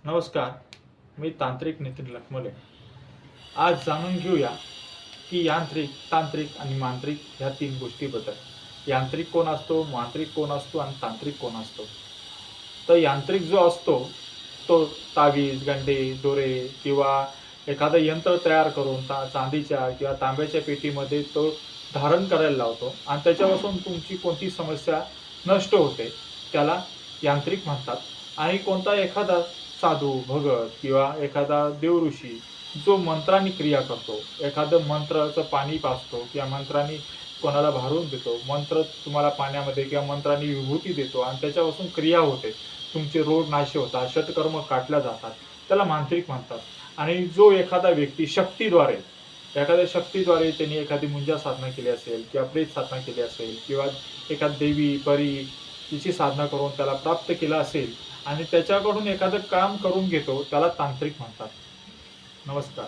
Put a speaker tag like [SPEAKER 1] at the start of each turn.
[SPEAKER 1] नमस्कार, मी तांत्रिक नितीन लखमले। आज जाणून घेऊया की यांत्रिक, तांत्रिक आणि मांत्रिक ह्या तीन गोष्टीबद्दल। यांत्रिक कोण असतो, मांत्रिक कोण असतो आणि तांत्रिक कोण असतो। तर यांत्रिक जो असतो तो तावीज, गंडे, दोरे किंवा एखादं यंत्र तयार करून चांदीच्या किंवा तांब्याच्या पेटीमध्ये तो धारण करायला लावतो आणि त्याच्यापासून तुमची कोणती समस्या नष्ट होते, त्याला यांत्रिक म्हणतात। आणि कोणता एखादा साधू, भगत किंवा एखादा देवऋषी जो मंत्रांनी क्रिया करतो, एखादं मंत्राचं पाणी पाजतो किंवा मंत्रांनी कोणाला भारून देतो, मंत्र तुम्हाला पाण्यामध्ये किंवा मंत्रांनी विभूती देतो आणि त्याच्यापासून क्रिया होते, तुमचे रोग नाश होतात, षटकर्म काटल्या जातात, त्याला मांत्रिक म्हणतात। आणि जो एखादा व्यक्ती एखाद्या शक्तीद्वारे त्यांनी एखादी मुंजा साधना केली असेल किंवा प्रेत साधना केली असेल किंवा एखाद देवी, परी तिची साधना करून त्याला प्राप्त केला असेल आणि त्याच्याकडून एखादं काम करून घेतो, त्याला तांत्रिक म्हणतात। नमस्कार।